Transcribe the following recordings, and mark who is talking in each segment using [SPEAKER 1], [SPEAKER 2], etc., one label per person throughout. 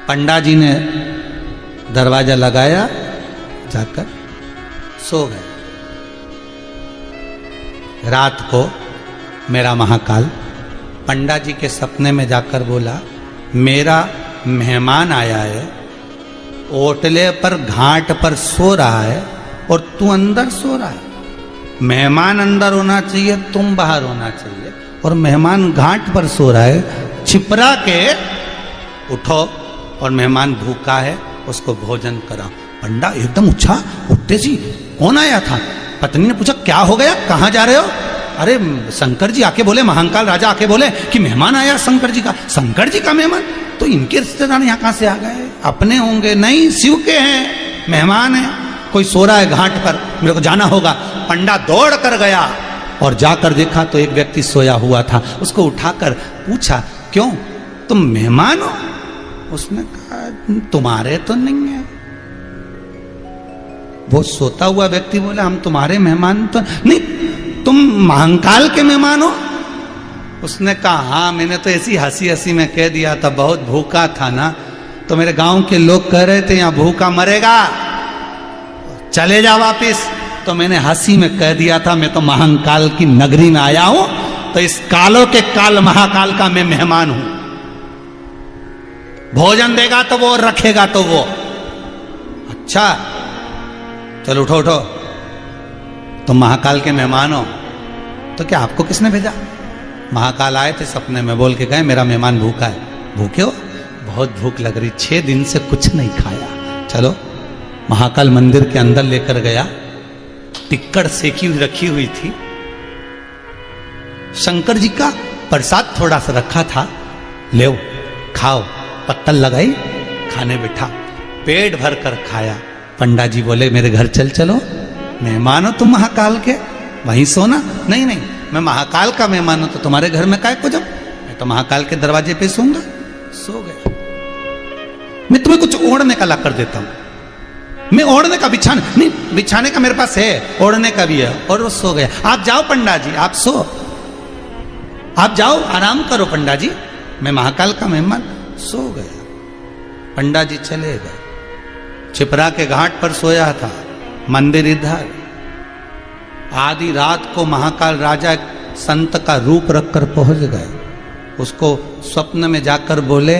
[SPEAKER 1] पंडा जी ने दरवाजा लगाया, जाकर सो गए। रात को मेरा महाकाल पंडा जी के सपने में जाकर बोला, मेरा मेहमान आया है, ओटले पर घाट पर सो रहा है और तू अंदर सो रहा है। मेहमान अंदर होना चाहिए, तुम बाहर होना चाहिए, और मेहमान घाट पर सो रहा है। छिपरा के उठो, और मेहमान भूखा है, उसको भोजन कराओ। पंडा एकदम उठा, उठते जी कौन आया था? पत्नी ने पूछा, क्या हो गया, कहाँ जा रहे हो? अरे शंकर जी आके बोले, महाकाल राजा आके बोले कि मेहमान आया शंकर जी का। शंकर जी का मेहमान? तो इनके रिश्तेदार यहाँ कहाँ से आ गए? अपने होंगे? नहीं, शिव के हैं, मेहमान है। कोई सो रहा है घाट पर, मेरे को जाना होगा। पंडा दौड़ कर गया और जाकर देखा तो एक व्यक्ति सोया हुआ था। उसको उठाकर पूछा, क्यों, तुम मेहमान हो? उसने कहा, तुम्हारे तो नहीं है। वो सोता हुआ व्यक्ति बोला, हम तुम्हारे मेहमान तो नहीं, तुम महाकाल के मेहमान हो? उसने कहा, हाँ, मैंने तो ऐसी हंसी हंसी में कह दिया था, बहुत भूखा था ना, तो मेरे गांव के लोग कह रहे थे यहाँ भूखा मरेगा, चले जा वापिस। तो मैंने हंसी में कह दिया था, मैं तो महाकाल की नगरी में आया हूं, तो इस कालों के काल महाकाल का मैं मेहमान हूं। भोजन देगा तो वो, रखेगा तो वो। अच्छा, चलो उठो उठो, तुम महाकाल के मेहमान हो, तो क्या आपको किसने भेजा? महाकाल आए थे सपने में, बोल के गए मेरा मेहमान भूखा है। भूखे हो? बहुत भूख लग रही, 6 दिन से कुछ नहीं खाया। चलो, महाकाल मंदिर के अंदर लेकर गया। टिक्कड़ सेकी हुई रखी हुई थी, शंकर जी का प्रसाद थोड़ा सा रखा था, ले खाओ। पत्तल लगाई, खाने बिठा, पेट भर कर खाया। पंडा जी बोले, मेरे घर चल चलो, मेहमान हो तुम महाकाल के, वहीं सोना। नहीं नहीं, मैं महाकाल का मेहमान हूं, तो तुम्हारे घर में काय को जाऊं? मैं तो महाकाल के दरवाजे पे सोऊंगा। सो गए। मैं तुम्हें कुछ ओढ़ने का ला कर देता हूं। मैं ओढ़ने का, बिछाने नहीं, बिछाने का मेरे पास है, ओढ़ने का भी है। और वो सो गया। आप जाओ पंडा जी, आप सो, आप जाओ, आराम करो पंडा जी, मैं महाकाल का मेहमान। सो गया। पंडा जी चले गए। छिपरा के घाट पर सोया था, मंदिर इधर। आधी रात को महाकाल राजा संत का रूप रखकर पहुंच गए। उसको स्वप्न में जाकर बोले,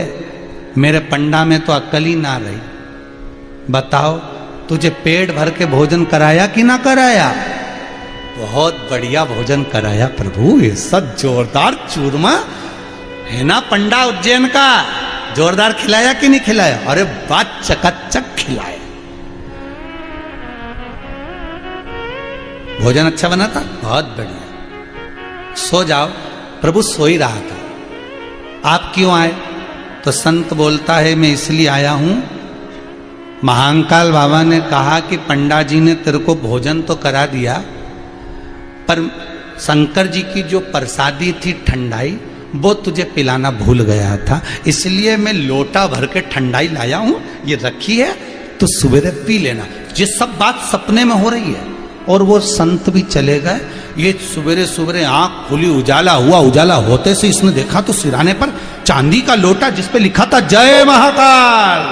[SPEAKER 1] मेरे पंडा में तो अक्ल ही ना रही, बताओ तुझे पेट भर के भोजन कराया कि ना कराया? बहुत बढ़िया भोजन कराया प्रभु, ये सब जोरदार चूरमा है ना पंडा उज्जैन का, जोरदार खिलाया कि नहीं खिलाया? अरे बात चकाचक खिलाया। भोजन अच्छा बना था, बहुत बढ़िया। सो जाओ। प्रभु सो ही रहा था। आप क्यों आए? तो संत बोलता है, मैं इसलिए आया हूं, महाकाल बाबा ने कहा कि पंडा जी ने तेरे को भोजन तो करा दिया, पर शंकर जी की जो प्रसादी थी ठंडाई, वो तुझे पिलाना भूल गया था, इसलिए मैं लोटा भर के ठंडाई लाया हूं, ये रखी है, तो सवेरे पी लेना। ये सब बात सपने में हो रही है। और वो संत भी चले गए। ये सवेरे सवेरे आंख खुली, उजाला हुआ। उजाला होते से इसने देखा तो सिराने पर चांदी का लोटा जिसपे लिखा था जय महाकाल।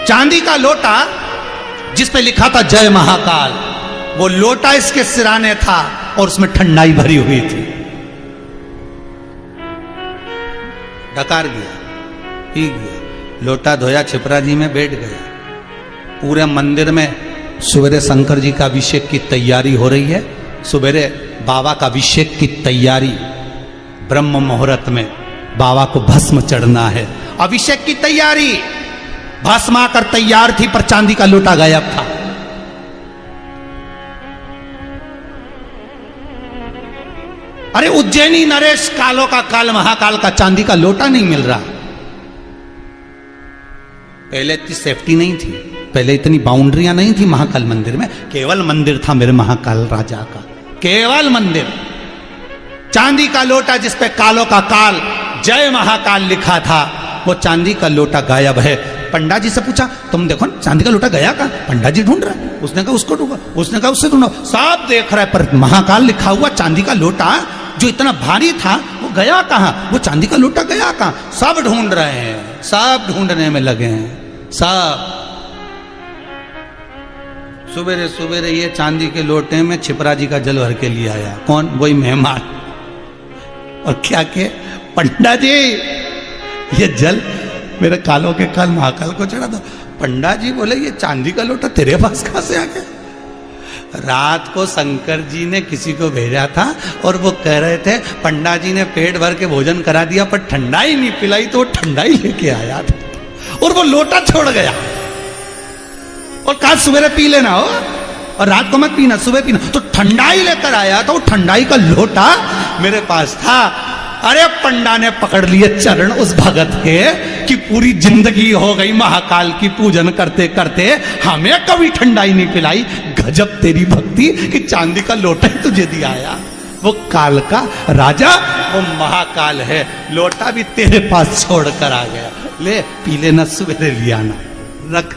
[SPEAKER 1] चांदी का लोटा जिसपे लिखा था जय महाकाल, वो लोटा इसके सिराने था और उसमें ठंडाई भरी हुई थी। डकार गया, पी गया, लोटा धोया, छिपरा जी में बैठ गया। पूरे मंदिर में सवेरे शंकर जी का अभिषेक की तैयारी हो रही है। सवेरे बाबा का अभिषेक की तैयारी, ब्रह्म मुहूर्त में बाबा को भस्म चढ़ना है, अभिषेक की तैयारी। भस्म आकर तैयार थी, पर चांदी का लोटा गायब था। अरे उज्जैनी नरेश, कालों का काल महाकाल का चांदी का लोटा नहीं मिल रहा। पहले इतनी सेफ्टी नहीं थी, पहले इतनी बाउंड्रियां नहीं थी महाकाल मंदिर में। केवल मंदिर था मेरे महाकाल राजा का, केवल मंदिर। चांदी का लोटा जिसपे कालों का काल जय महाकाल लिखा था, वो चांदी का लोटा गायब है। पंडा जी से पूछा, तुम देखो ना चांदी का लोटा गया कहाँ? पंडा जी ढूंढ रहा है। उसने कहा उसको ढूंढो, उसने कहा उससे ढूंढो। सब देख रहा है, पर महाकाल लिखा हुआ चांदी का लोटा जो इतना भारी था वो गया कहां, वो चांदी का लोटा गया कहां? सब ढूंढ रहे हैं, सब ढूंढने में लगे हैं, सब। सुबेरे सुबेरे ये चांदी के लोटे में छिपरा जी का जल भर के लिए आया। कौन? वही मेहमान। और क्या के, पंडा जी ये जल मेरे कालों के काल महाकाल को चढ़ा दो। पंडा जी बोले ये चांदी का लोटा तेरे पास कहां से आ गया? रात को शंकर जी ने किसी को भेजा था और वो कह रहे थे पंडा जी ने पेट भर के भोजन करा दिया पर ठंडाई नहीं पिलाई, तो वो ठंडाई लेके आया था और वो लोटा छोड़ गया और कहा सुबह पी लेना हो और रात को मत पीना, सुबह पीना। तो ठंडाई लेकर आया तो ठंडाई का लोटा मेरे पास था। अरे पंडा ने पकड़ लिए चरण उस भगत के कि पूरी जिंदगी हो गई महाकाल की पूजन करते करते, हमें कभी ठंडाई नहीं पिलाई। गजब तेरी भक्ति कि चांदी का लोटा ही तुझे दिया आया। वो काल का राजा, वो महाकाल है, लोटा भी तेरे पास छोड़ कर आ गया। ले पी लेना, सवेरे लिया ना, रख।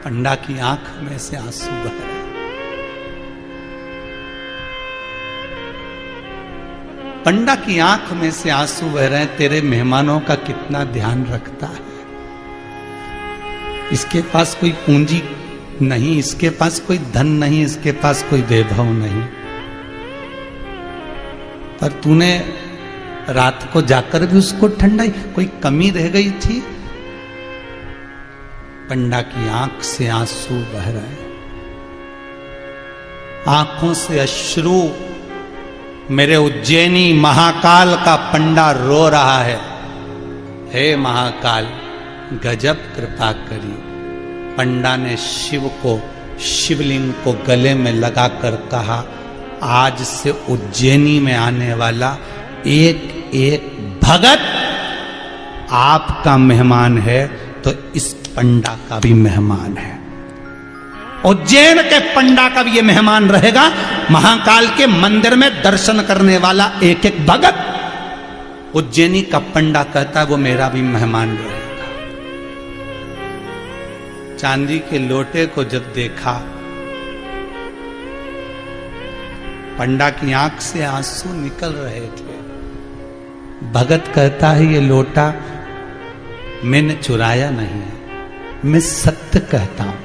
[SPEAKER 1] पंडा की आंख में से आंसू बह रहे। पंडा की आंख में से आंसू बह रहे। तेरे मेहमानों का कितना ध्यान रखता है। इसके पास कोई पूंजी नहीं, इसके पास कोई धन नहीं, इसके पास कोई वैभव नहीं, पर तूने रात को जाकर भी उसको ठंडाई, कोई कमी रह गई थी? पंडा की आंख से आंसू बह रहे, आंखों से अश्रु। मेरे उज्जैनी महाकाल का पंडा रो रहा है, हे महाकाल गजब कृपा करी। पंडा ने शिव को, शिवलिंग को गले में लगाकर कहा, आज से उज्जैनी में आने वाला एक एक भगत आपका मेहमान है, तो इस पंडा का भी मेहमान है। उज्जैन के पंडा का भी ये मेहमान रहेगा। महाकाल के मंदिर में दर्शन करने वाला एक एक भगत, उज्जैनी का पंडा कहता है वो मेरा भी मेहमान रहेगा। चांदी के लोटे को जब देखा, पंडा की आंख से आंसू निकल रहे थे। भगत कहता है ये लोटा मैंने चुराया नहीं है, मैं सत्य कहता हूं।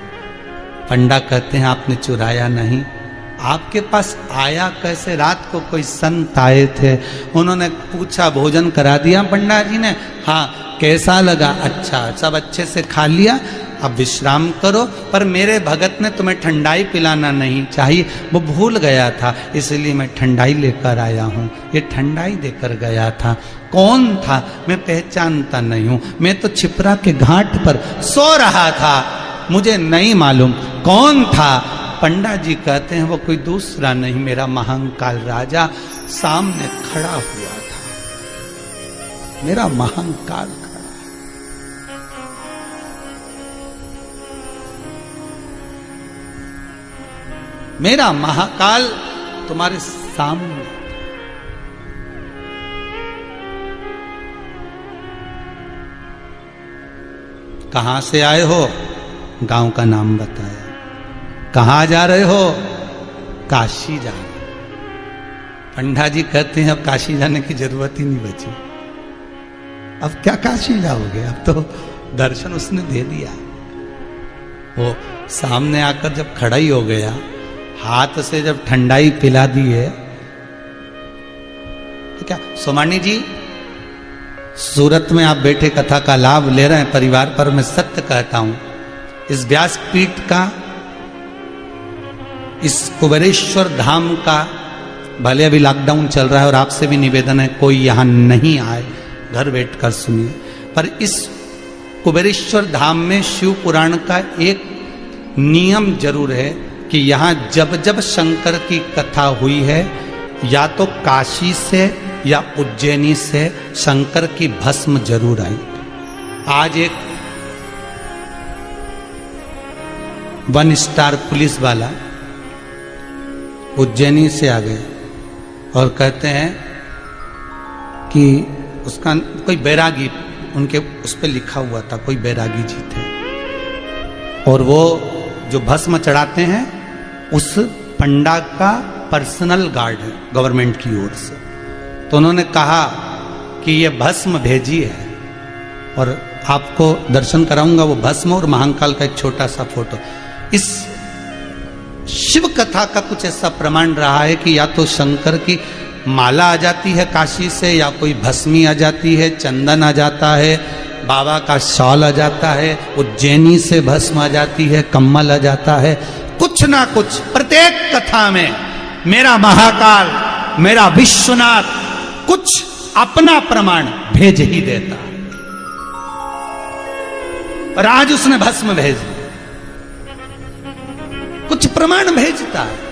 [SPEAKER 1] पंडा कहते हैं आपने चुराया नहीं, आपके पास आया कैसे? रात को कोई संत आए थे, उन्होंने पूछा भोजन करा दिया पंडा जी ने? हाँ। कैसा लगा? अच्छा, सब अच्छे से खा लिया, अब विश्राम करो। पर मेरे भगत ने तुम्हें ठंडाई पिलाना नहीं चाहिए, वो भूल गया था, इसलिए मैं ठंडाई लेकर आया हूँ। ये ठंडाई देकर गया था। कौन था? मैं पहचानता नहीं हूँ, मैं तो छिपरा के घाट पर सो रहा था, मुझे नहीं मालूम कौन था। पंडा जी कहते हैं वो कोई दूसरा नहीं, मेरा महाकाल राजा सामने खड़ा हुआ था, मेरा महाकाल खड़ा। मेरा महाकाल तुम्हारे सामने। कहां से आए हो? गांव का नाम बताया। कहां जा रहे हो? काशी जा रहे। पंडा जी कहते हैं अब काशी जाने की जरूरत ही नहीं बची, अब क्या काशी जाओगे, अब तो दर्शन उसने दे दिया। वो सामने आकर जब खड़ा ही हो गया, हाथ से जब ठंडाई पिला दी है, तो क्या सोमानी जी सूरत में आप बैठे कथा का लाभ ले रहे हैं परिवार पर। मैं सत्य कहता हूं, इस व्यासपीठ का, इस कुबेरेश्वर धाम का, भले अभी लॉकडाउन चल रहा है और आपसे भी निवेदन है कोई यहां नहीं आए, घर बैठकर सुनिए, पर इस कुबेरेश्वर धाम में शिव पुराण का एक नियम जरूर है कि यहां जब जब शंकर की कथा हुई है, या तो काशी से या उज्जैनी से शंकर की भस्म जरूर आई। आज एक 1 स्टार पुलिस वाला उज्जैनी से आ गए और कहते हैं कि उसका कोई बैरागी, उनके उस पर लिखा हुआ था कोई बैरागी जी थे, और वो जो भस्म चढ़ाते हैं उस पंडा का पर्सनल गार्ड है गवर्नमेंट की ओर से। तो उन्होंने कहा कि ये भस्म भेजी है और आपको दर्शन कराऊंगा वो भस्म और महाकाल का एक छोटा सा फोटो। इस शिव कथा का कुछ ऐसा प्रमाण रहा है कि या तो शंकर की माला आ जाती है काशी से, या कोई भस्मी आ जाती है, चंदन आ जाता है, बाबा का शॉल आ जाता है, उज्जैनी से भस्म आ जाती है, कम्मल आ जाता है, कुछ ना कुछ प्रत्येक कथा में मेरा महाकाल, मेरा विश्वनाथ कुछ अपना प्रमाण भेज ही देता है। और आज उसने भस्म भेज दिया, कुछ प्रमाण भेजता है।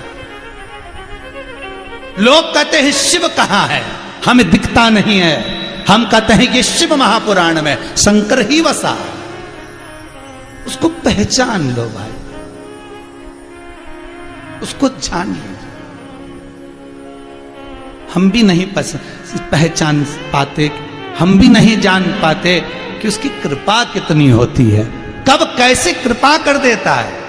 [SPEAKER 1] लोग कहते हैं शिव कहां है, हमें दिखता नहीं है। हम कहते हैं कि शिव महापुराण में शंकर ही वसा, उसको पहचान लो भाई, उसको जान लो। हम भी नहीं पहचान पाते, हम भी नहीं जान पाते कि उसकी कृपा कितनी होती है, कब कैसे कृपा कर देता है।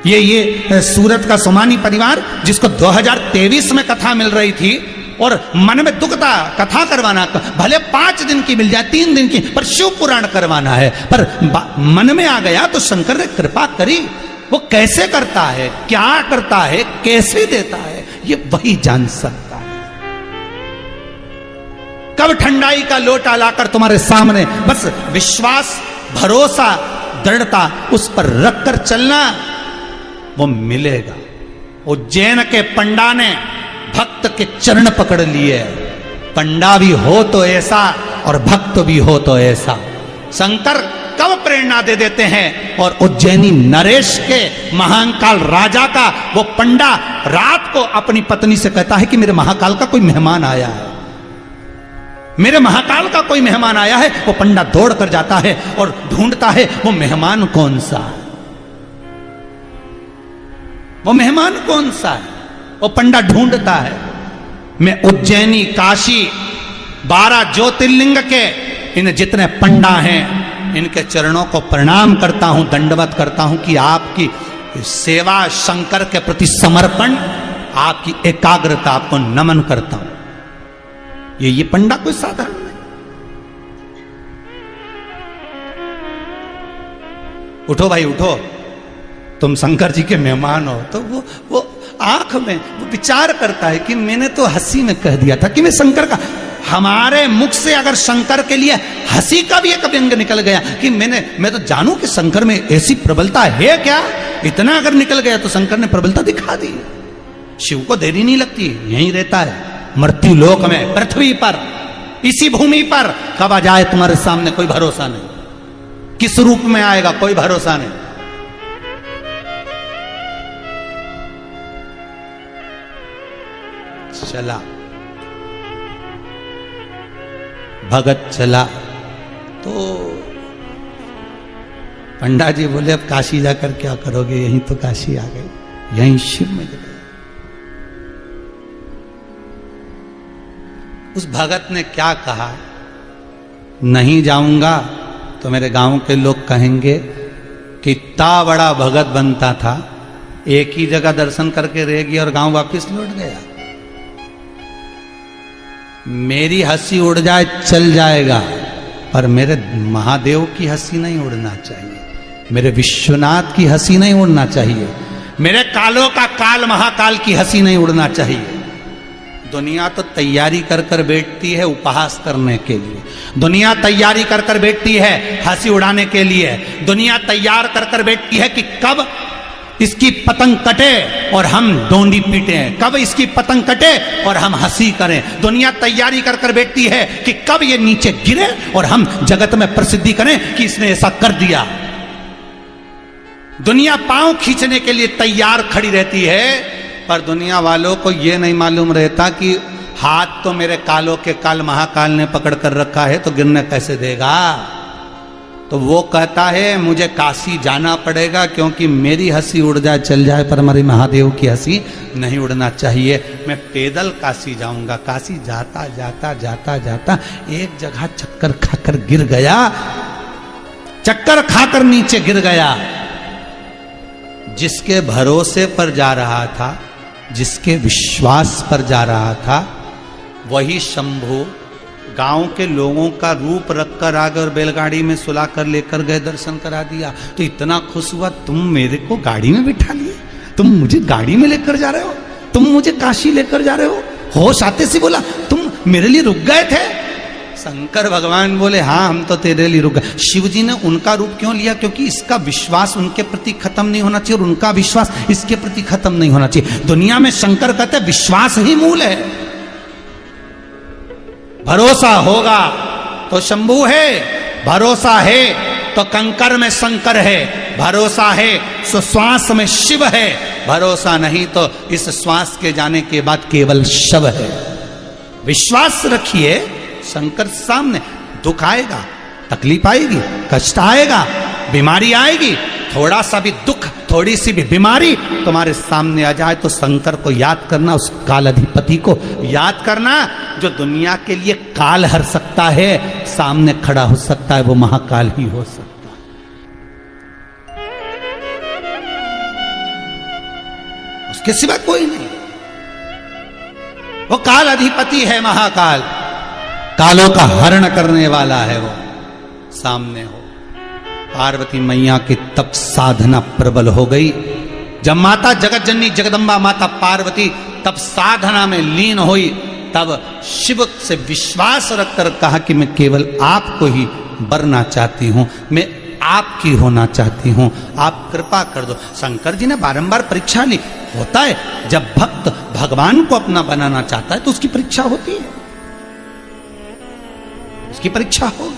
[SPEAKER 1] ये सूरत का सोमानी परिवार जिसको 2023 में कथा मिल रही थी और मन में दुख था कथा करवाना, भले 5 दिन की मिल जाए, 3 दिन की, पर शिव पुराण करवाना है, पर मन में आ गया तो शंकर ने कृपा करी। वो कैसे करता है, क्या करता है, कैसे देता है, ये वही जान सकता है। कब ठंडाई का लोटा लाकर तुम्हारे सामने बस विश्वास, भरोसा, दृढ़ता उस पर रखकर चलना, वो मिलेगा। उज्जैन के पंडा ने भक्त के चरण पकड़ लिए। पंडा भी हो तो ऐसा और भक्त भी हो तो ऐसा। शंकर कब प्रेरणा दे देते हैं, और उज्जैनी नरेश के महाकाल राजा का वो पंडा रात को अपनी पत्नी से कहता है कि मेरे महाकाल का कोई मेहमान आया है, मेरे महाकाल का कोई मेहमान आया है। वो पंडा दौड़ कर जाता है और ढूंढता है वो मेहमान कौन सा है, वो मेहमान कौन सा है। वो पंडा ढूंढता है। मैं उज्जैनी, काशी, 12 ज्योतिर्लिंग के इन जितने पंडा हैं, इनके चरणों को प्रणाम करता हूं, दंडवत करता हूं कि आपकी सेवा, शंकर के प्रति समर्पण, आपकी एकाग्रता, आपको नमन करता हूं। ये पंडा कोई साधारण नहीं। उठो भाई उठो, तुम शंकर जी के मेहमान हो। तो वो आंख में वो विचार करता है कि मैंने तो हंसी में कह दिया था कि मैं शंकर का, हमारे मुख से अगर शंकर के लिए हंसी का भी एक व्यंग निकल गया कि मैं तो जानूं कि शंकर में ऐसी प्रबलता है क्या, इतना अगर निकल गया तो शंकर ने प्रबलता दिखा दी। शिव को देरी नहीं लगती, यहीं रहता है मृत्यु लोक में, पृथ्वी पर, इसी भूमि पर। कब आ जाए तुम्हारे सामने कोई भरोसा नहीं, किस रूप में आएगा कोई भरोसा नहीं। चला भगत चला तो पंडा जी बोले अब काशी जाकर क्या करोगे, यहीं तो काशी आ गई, यहीं शिव में गए। उस भगत ने क्या कहा, नहीं जाऊंगा तो मेरे गांव के लोग कहेंगे कि इतना बड़ा भगत बनता था, एक ही जगह दर्शन करके रह गया और गांव वापस लौट गया। मेरी हंसी उड़ जाए चल जाएगा, पर मेरे महादेव की हंसी नहीं उड़ना चाहिए, मेरे विश्वनाथ की हंसी नहीं उड़ना चाहिए, मेरे कालों का काल महाकाल की हंसी नहीं उड़ना चाहिए। दुनिया तो तैयारी कर कर बैठती है उपहास करने के लिए, दुनिया तैयारी कर कर बैठती है हंसी उड़ाने के लिए, दुनिया तैयार कर कर बैठती है कि कब इसकी पतंग कटे और हम डोंडी पीटे, कब इसकी पतंग कटे और हम हंसी करें। दुनिया तैयारी कर कर बैठती है कि कब ये नीचे गिरे और हम जगत में प्रसिद्धि करें कि इसने ऐसा कर दिया। दुनिया पांव खींचने के लिए तैयार खड़ी रहती है, पर दुनिया वालों को यह नहीं मालूम रहता कि हाथ तो मेरे कालों के काल महाकाल ने पकड़ कर रखा है, तो गिरने कैसे देगा। तो वो कहता है मुझे काशी जाना पड़ेगा, क्योंकि मेरी हंसी उड़ जाए चल जाए पर हमारी महादेव की हंसी नहीं उड़ना चाहिए। मैं पैदल काशी जाऊंगा। काशी जाता जाता जाता जाता एक जगह चक्कर खाकर गिर गया, चक्कर खाकर नीचे गिर गया। जिसके भरोसे पर जा रहा था, जिसके विश्वास पर जा रहा था, वही शंभु गांव के लोगों का रूप रखकर आ गए और बैलगाड़ी में सुला कर लेकर गए, दर्शन करा दिया। तो इतना खुश हुआ, तुम मेरे को गाड़ी में बिठा लिए, तुम मुझे गाड़ी में लेकर जा रहे हो, तुम मुझे काशी लेकर जा रहे हो। होश आते से बोला, तुम मेरे लिए रुक गए थे? शंकर भगवान बोले, हाँ हम तो तेरे लिए रुक गए। शिव जी ने उनका रूप क्यों लिया? क्योंकि इसका विश्वास उनके प्रति खत्म नहीं होना चाहिए और उनका विश्वास इसके प्रति खत्म नहीं होना चाहिए। दुनिया में शंकर कहते हैं विश्वास ही मूल है। भरोसा होगा तो शंभू है, भरोसा है तो कंकर में शंकर है, भरोसा है तो श्वास में शिव है, भरोसा नहीं तो इस श्वास के जाने के बाद केवल शव है। विश्वास रखिए, शंकर सामने। दुख आएगा, तकलीफ आएगी, कष्ट आएगा, बीमारी आएगी, थोड़ा सा भी दुख, थोड़ी सी भी बीमारी तुम्हारे सामने आ जाए तो शंकर को याद करना, उस काल अधिपति को याद करना जो दुनिया के लिए काल हर सकता है, सामने खड़ा हो सकता है, वो महाकाल ही हो सकता है, उसके सिवा कोई नहीं। वो काल अधिपति है, महाकाल, कालों का हरण करने वाला है, वो सामने हो। पार्वती मैया की तप साधना प्रबल हो गई। जब माता जगत जननी जगदम्बा माता पार्वती तब साधना में लीन हुई, तब शिव से विश्वास रखकर कहा कि मैं केवल आपको ही वरना चाहती हूं, मैं आपकी होना चाहती हूं, आप कृपा कर दो। शंकर जी ने बारंबार परीक्षा ली। होता है जब भक्त भगवान को अपना बनाना चाहता है तो उसकी परीक्षा होती है, उसकी परीक्षा होगी।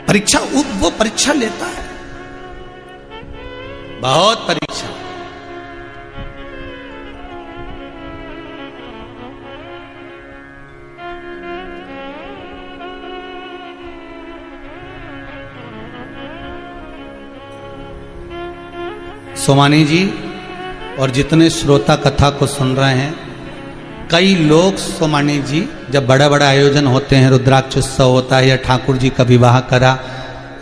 [SPEAKER 1] परीक्षा, वो परीक्षा लेता है, बहुत परीक्षा। सोमानी जी और जितने श्रोता कथा को सुन रहे हैं, कई लोग सोमानी जी जब बड़ा बड़ा आयोजन होते हैं, रुद्राक्ष उत्सव होता है या ठाकुर जी का विवाह करा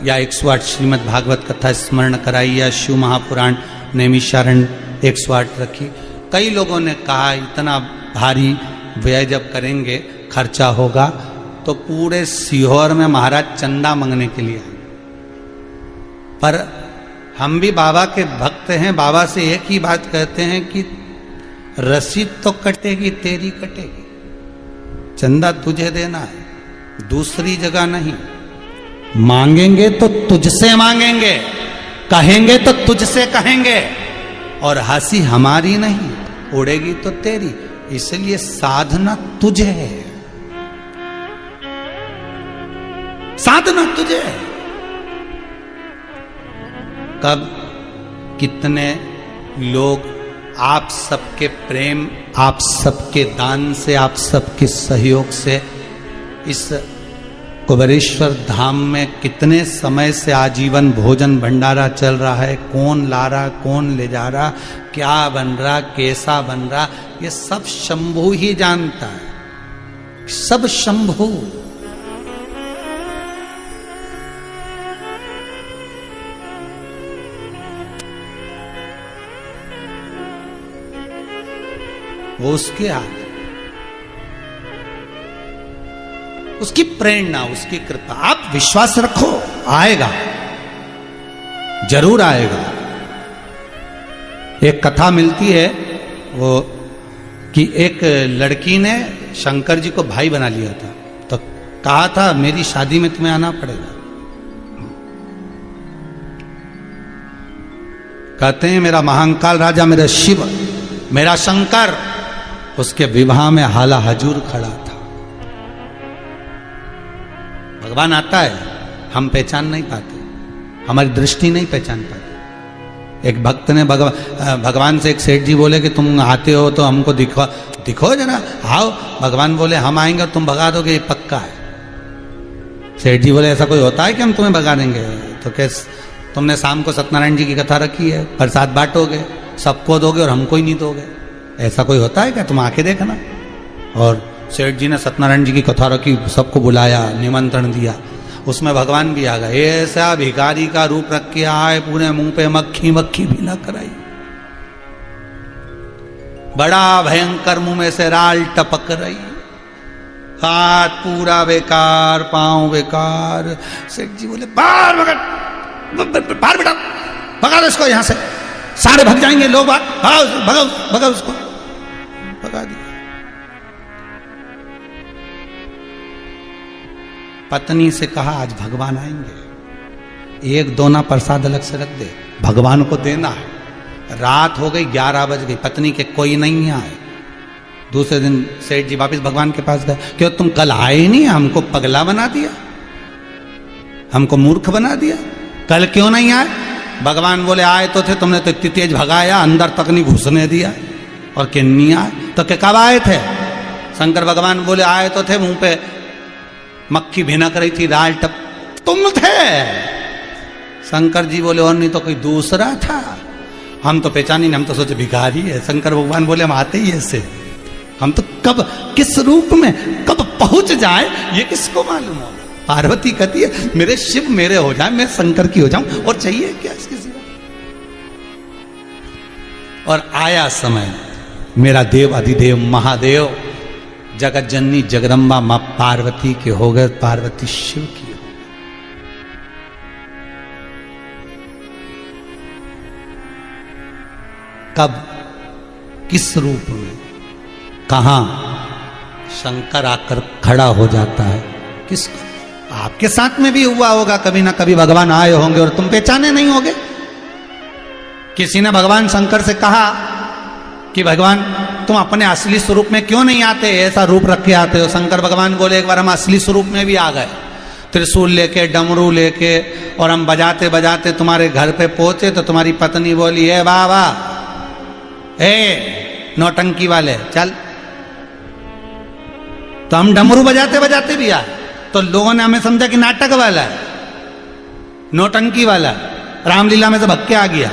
[SPEAKER 1] या 108 श्रीमद् भागवत कथा स्मरण कराई या शिव महापुराण नैमिषारण्य 108 रखी, कई लोगों ने कहा इतना भारी व्यय जब करेंगे, खर्चा होगा, तो पूरे सीहोर में महाराज चंदा मांगने के लिए। पर हम भी बाबा के भक्त हैं, बाबा से एक ही बात कहते हैं कि रसीद तो कटेगी, तेरी कटेगी, चंदा तुझे देना है, दूसरी जगह नहीं। मांगेंगे तो तुझसे मांगेंगे, कहेंगे तो तुझसे कहेंगे, और हंसी हमारी नहीं, उड़ेगी तो तेरी। इसलिए साधना तुझे है, साधना तुझे है। कब कितने लोग आप सबके प्रेम, आप सबके दान से, आप सबके सहयोग से इस कुबेरेश्वर धाम में कितने समय से आजीवन भोजन भंडारा चल रहा है। कौन ला रहा, कौन ले जा रहा, क्या बन रहा, कैसा बन रहा, ये सब शंभू ही जानता है, सब शंभू। वो उसके हाथ, उसकी प्रेरणा, उसकी कृपा। आप विश्वास रखो, आएगा, जरूर आएगा। एक कथा मिलती है वो कि एक लड़की ने शंकर जी को भाई बना लिया था, तो कहा था मेरी शादी में तुम्हें आना पड़ेगा। कहते हैं मेरा महाकाल राजा, मेरा शिव, मेरा शंकर उसके विवाह में हाला हजूर खड़ा था। भगवान आता है, हम पहचान नहीं पाते, हमारी दृष्टि नहीं पहचान पाती। एक भक्त ने भगवान से, एक सेठ जी बोले कि तुम आते हो तो हमको दिखो, दिखो जरा, आओ। भगवान बोले हम आएंगे और तुम भगा दोगे, ये पक्का है। सेठ जी बोले ऐसा कोई होता है कि हम तुम्हें भगा देंगे? तो कैसे, तुमने शाम को सत्यनारायण जी की कथा रखी है, प्रसाद बांटोगे, सबको दोगे और हमको ही नहीं दोगे, ऐसा कोई होता है क्या? तुम आके देखना। और सेठ जी ने सत्यनारायण जी की कथा रखी, सबको बुलाया, निमंत्रण दिया, उसमें भगवान भी आ गए। ऐसा भिखारी का रूप रख के आए, पूरे मुंह पे मक्खी मक्खी भी ना कराई, बड़ा भयंकर मुंह में से राल टपक रही, हाथ पूरा बेकार, पांव बेकार। सेठ जी बोले बाहर बाहर बेटा, भगा दो इसको यहां से, सारे भग जाएंगे लोग, भगा उसको, भगा दिया। पत्नी से कहा आज भगवान आएंगे, एक दोना प्रसाद अलग से रख दे, भगवान को देना है। रात हो गई, 11 बज गई, पत्नी के कोई नहीं आए। दूसरे दिन सेठ जी वापिस भगवान के पास गए, क्यों तुम कल आए नहीं, हमको पगला बना दिया, हमको मूर्ख बना दिया, कल क्यों नहीं आए? भगवान बोले आए तो थे, तुमने तो इतनी तेज भगाया, अंदर तक नहीं घुसने दिया, और कि नहीं आए तो क्या कब आए थे? शंकर भगवान बोले आए तो थे, मुंह पे मक्खी भिनक रही थी, राल टप, तुम थे। शंकर जी बोले और नहीं तो कोई दूसरा था, हम तो पहचानी नहीं, हम तो सोचे भिखारी है। शंकर भगवान बोले हम आते ही ऐसे, हम तो कब किस रूप में कब पहुंच जाए ये किसको मालूम हो। पार्वती कहती है मेरे शिव मेरे हो जाए, मैं शंकर की हो जाऊं, और चाहिए क्या इसके सिवा। और आया समय, मेरा देव अधिदेव महादेव जगत जननी जगदम्बा मां पार्वती के हो गए, पार्वती शिव की। कब, किस रूप में, कहां शंकर आकर खड़ा हो जाता है, किसको? आपके साथ में भी हुआ होगा, कभी ना कभी भगवान आए होंगे और तुम पहचाने नहीं होगे। किसी ने भगवान शंकर से कहा कि भगवान तुम अपने असली स्वरूप में क्यों नहीं आते, ऐसा रूप रख के आते हो। शंकर भगवान बोले एक बार हम असली स्वरूप में भी आ गए, त्रिशूल लेके, डमरू लेके, और हम बजाते बजाते तुम्हारे घर पे पहुंचे तो तुम्हारी पत्नी बोली है बाबा, ए नौटंकी वाले चल। तो हम डमरू बजाते बजाते भी आए, तो लोगों ने हमें समझा कि नाटक वाला है, नौटंकी वाला, रामलीला में से भग के आ गया,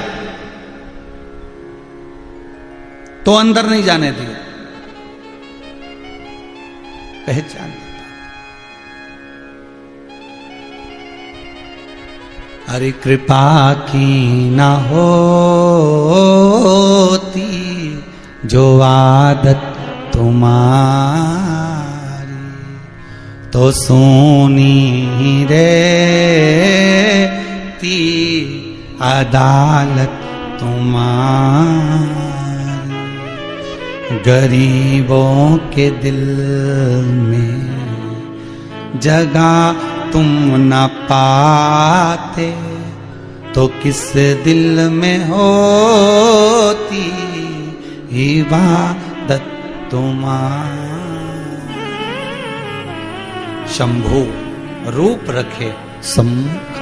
[SPEAKER 1] तो अंदर नहीं जाने दिया। पहचान, अरे कृपा की ना होती जो आदत तुम्हारी, तो सोनी रहती अदालत तुम्हारी। गरीबों के दिल में जगह तुम न पाते, तो किस दिल में होती इबादत तुम्हारी। शंभु रूप रखे सम्मुख